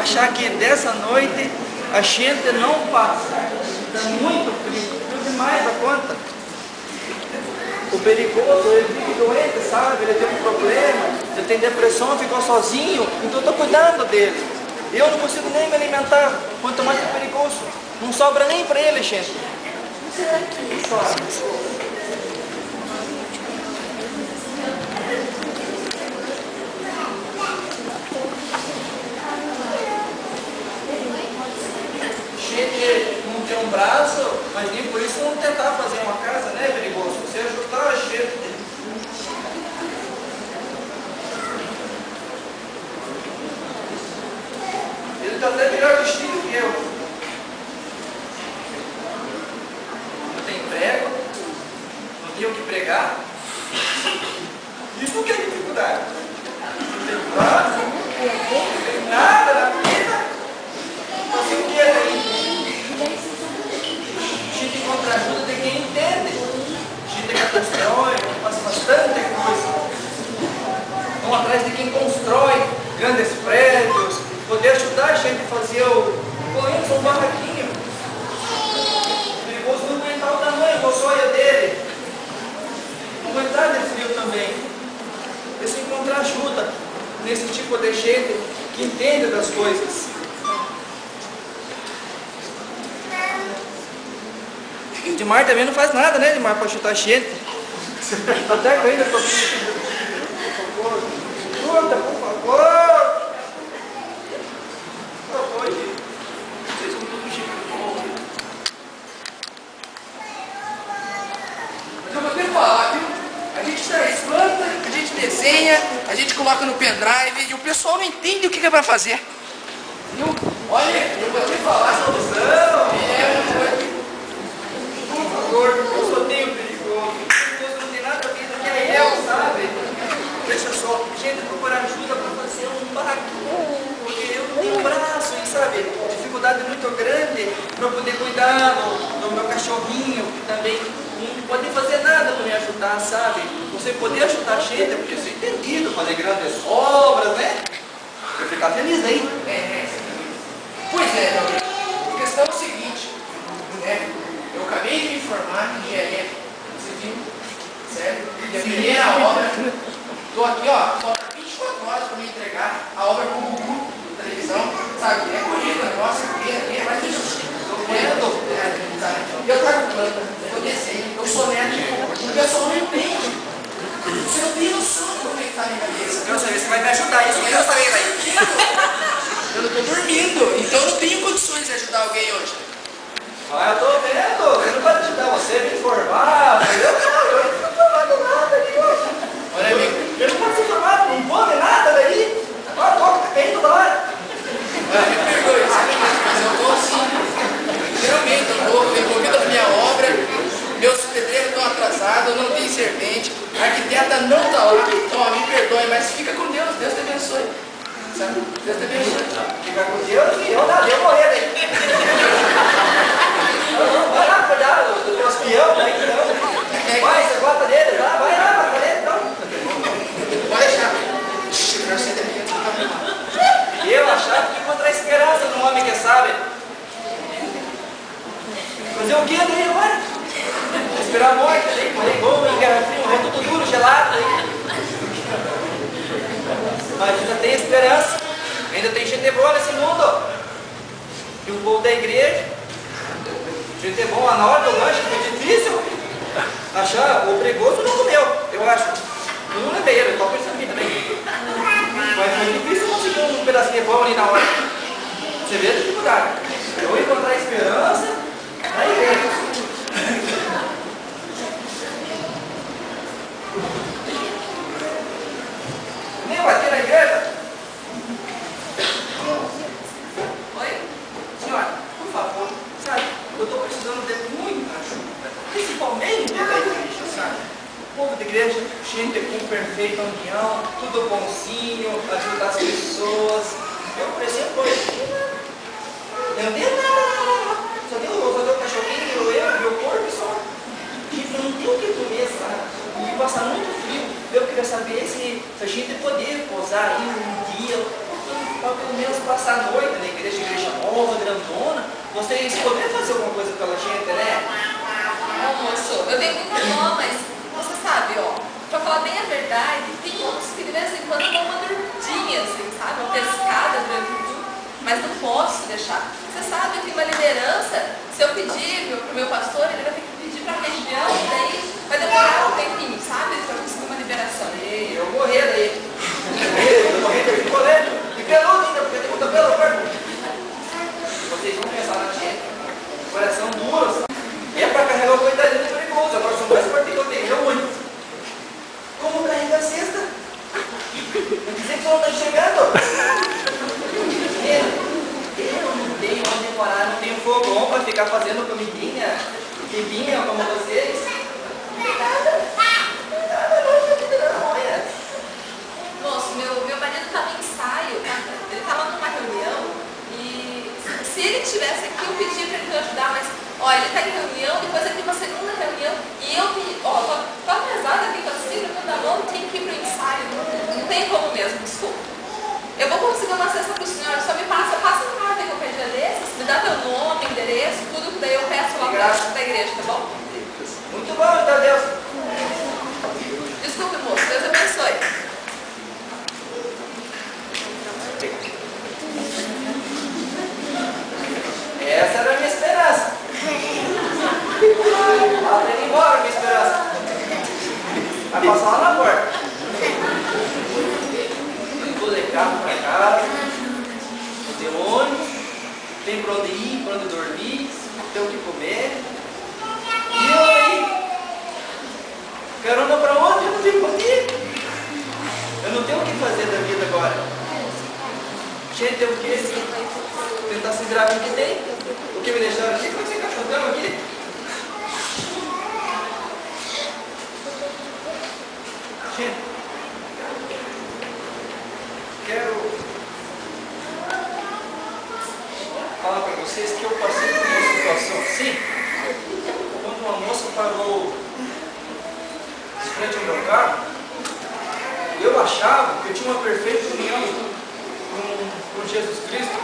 achar que dessa noite a gente não passa. Está muito frio, frio demais a conta. O perigoso, ele fica doente, sabe? Ele tem um problema, ele tem depressão, ficou sozinho, então eu estou cuidando dele. Eu não consigo nem me alimentar, quanto mais é perigoso. Não sobra nem para ele, gente. Gente não tem um braço, mas nem por isso não tentar fazer uma casa, né, perigoso? Você ajudar a gente. Ele está até melhor vestido que eu. Não tem emprego, não tem o que pregar. Isso não é dificuldade. Não tem braço, não tem nada na vida. Fazer o que aí? A gente encontra ajuda de quem entende. A gente é catastrófico, faz bastante coisa. Vamos atrás de quem constrói grandes prédios, poder ajudar a gente a fazer pelo menos um barraquinho. Perigoso não aguentar o tamanho do sonho dele. Não aguentar de frio também. É se encontrar ajuda nesse tipo de gente que entende das coisas. O Edmar também não faz nada, né, Edmar, para ajudar a gente. Até que ainda estou pedindo, por favor. Ajuda, por favor. Por favor, gente. Vocês são tudo chique. Mas eu vou ter que falar, viu? A gente traz planta, a gente desenha, a gente coloca no pendrive e o pessoal não entende o que é para fazer. Viu? Olha, eu vou te falar a solução. Eu só tenho perigoso. Perigoso não tem nada a ver com que é eu, sabe? Deixa só, gente, procurar ajuda para fazer um barraquinho. Porque eu não tenho braço, e sabe? Dificuldade muito grande para poder cuidar do meu cachorrinho, que também não pode fazer nada para me ajudar, sabe? Você poder ajudar a gente, porque eu sou entendido, fazer grandes obras, né? Eu ficar feliz aí. Pois é, meu amigo. A questão é o seguinte, né? Eu acabei de me formar em engenharia civil, certo? E a primeira obra, estou aqui, ó, falta 24 horas para me entregar a obra com o Gugu da televisão, sabe? É corrida, nossa, é mais isso. Estou vendo, eu trago planta, eu desenho, eu sou neto, o pessoal não entende. Você não tem noção de como é que está a minha cabeça. Eu sei, você vai me ajudar, isso que eu também, velho. Eu não estou dormindo, então eu não tenho condições de ajudar alguém hoje. Ah, eu tô vendo, eu não pode ajudar você a me informar, mas eu não estou formado nada ali. Olha, amigo. Eu não posso ser formado, não vou ver nada daí. Agora toca bem toda hora. Olha, me perdoe, mas eu vou sim. Geralmente eu vou envolvido na minha obra, meus pedreiros estão atrasados, não tem servente, a arquiteta não está lá, então me perdoe, mas fica com Deus, Deus te abençoe. Sabe? Deus te abençoe. Fica com Deus e eu morrer daí. Vai lá cuidar dos teus peões, né? Então. Vai, você gosta dele, lá, vai lá, mata dele, então. Pode deixar. E eu achava que encontrar esperança num homem que sabe. Fazer o que daí agora? Esperar a morte, daí, morrer igual em guerra fria, morrer tudo duro, gelado. Daí. Mas ainda tem esperança. Ainda tem gente boa nesse mundo. E o povo da igreja. Gente bom, na hora do lanche foi difícil achar. O perigoso não comeu, eu acho. Eu não levei ele, eu estou pensando aqui também. Mas foi difícil conseguir um pedacinho de pão ali na hora. Você vê a dificuldade. Eu encontrar esperança na igreja. Nem bater na igreja. Oi? Senhora, por favor, sabe? Eu estou precisando de muita ajuda, principalmente da igreja, sabe? O povo da igreja, gente com perfeita união, tudo bonzinho, ajudar as pessoas. Eu, por exemplo, eu não tenho nada, só tenho o cachorrinho, eu, meu corpo só. Gente, não tem o que comer, sabe? E passa muito frio. Eu queria saber se a gente poder posar aí um dia, para pelo menos passar a noite, né? porra grandona, vocês poderiam fazer alguma coisa pela gente, né? Moço, eu tenho muita dó, mas você sabe, ó, pra falar bem a verdade, tem uns que de vez em quando dão uma dormidinha, assim, sabe? Uma pescada durante o dia, mas não posso deixar. Você sabe que uma liderança, se eu pedir pro meu pastor, ele vai ter que pedir pra região, e daí vai demorar um tempinho, sabe? Pra conseguir uma liberação. Ei, eu morri daí. Eu morri de colégio. E peludo ainda, porque tem muita pelo perto. Vocês vão pensar na gente. Coração duro, sabe? E é pra carregar o coitadinho do perigoso. Agora são mais fortes que eu tenho, já muito. Como carregar a cesta? Não dizer que só não tá chegando. Eu não tenho onde morar, não tenho fogão pra ficar fazendo comidinha, bebinha como vocês. Moço, meu marido estava em ensaio, tá? Ele estava numa reunião e se ele estivesse aqui eu pedia para ele me ajudar, mas ó, ele está em reunião, depois ele tem uma segunda reunião e eu tô atrasada aqui com a cifra, toda mão, tem que ir para o ensaio, não tem como mesmo, desculpa. Eu vou conseguir uma cesta para o senhor, só me passa a carta que eu pedi a desses, me dá teu nome, endereço, tudo que daí eu peço lá da igreja, tá bom? Muito bom, então Deus. Desculpe, moço, Deus abençoe. Essa era a minha esperança. Ela tá indo embora, minha esperança. Vai passar lá na porta. Tem tudo de carro pra casa. Tem ônibus. Tem pra onde ir, pra onde dormir. Tem o que comer. E eu aí? Carona pra onde? Eu não tenho pra quê. Eu não tenho o que fazer da vida agora. Gente, eu queria tentar se virar com o que tem. O que me deixaram aqui? Como é que você cachotão aqui? Gente, quero falar para vocês que eu passei por uma situação assim, quando uma moça parou de frente ao meu carro. Eu achava que eu tinha uma perfeita união com Jesus Cristo,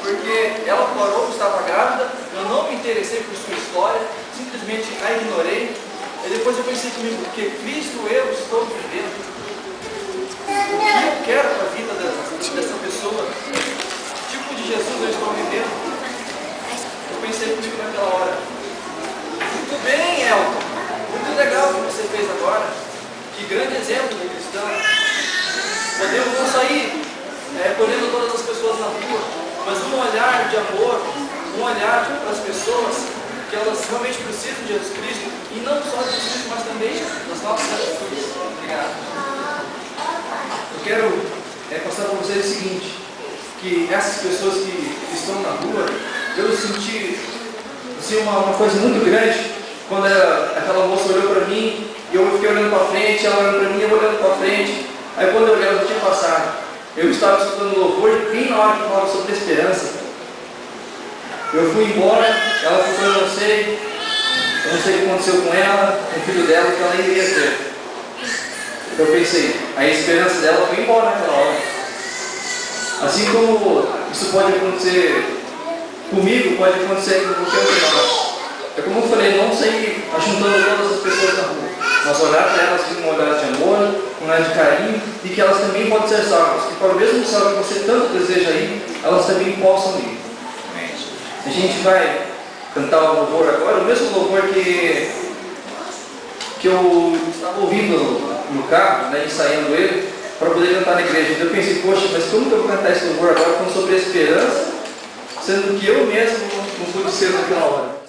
porque ela parou que estava grávida, eu não me interessei por sua história, simplesmente a ignorei, e depois eu pensei comigo, porque Cristo eu estou vivendo, o que eu quero para a vida dessa pessoa, que tipo de Jesus eu estou vivendo. Eu pensei comigo naquela hora, muito bem, Elton, muito legal o que você fez agora, que grande exemplo de cristão. Podemos não sair colhendo todas as pessoas na rua, mas um olhar de amor, um olhar para as pessoas que elas realmente precisam de Jesus Cristo, e não só de Jesus Cristo, mas também das nossas atitudes. Obrigado. Eu quero passar para vocês o seguinte, que essas pessoas que estão na rua, eu senti assim, uma coisa muito grande quando aquela moça olhou para mim, e eu fiquei olhando para frente, ela olhando para mim, eu olhando para frente. Aí quando eu olhei, ela já tinha passado. Eu estava escutando louvor bem na hora que falava sobre esperança. Eu fui embora, ela ficou, eu não sei o que aconteceu com ela, com o filho dela, que ela nem iria ter. Eu pensei, a esperança dela foi embora naquela hora. Assim como isso pode acontecer comigo, pode acontecer com qualquer um de nós. É como eu falei, não sair ajuntando todas as pessoas na rua, mas olhar para elas com um olhar de amor, um olhar de carinho, e que elas também podem ser salvas, que para o mesmo céu que você tanto deseja ir, elas também possam ir. A gente vai cantar o louvor agora, o mesmo louvor que eu estava ouvindo no carro, né, ensaiando ele, para poder cantar na igreja. Então eu pensei, poxa, mas como que eu vou cantar esse louvor agora falando sobre a esperança, sendo que eu mesmo não pude ser naquela hora?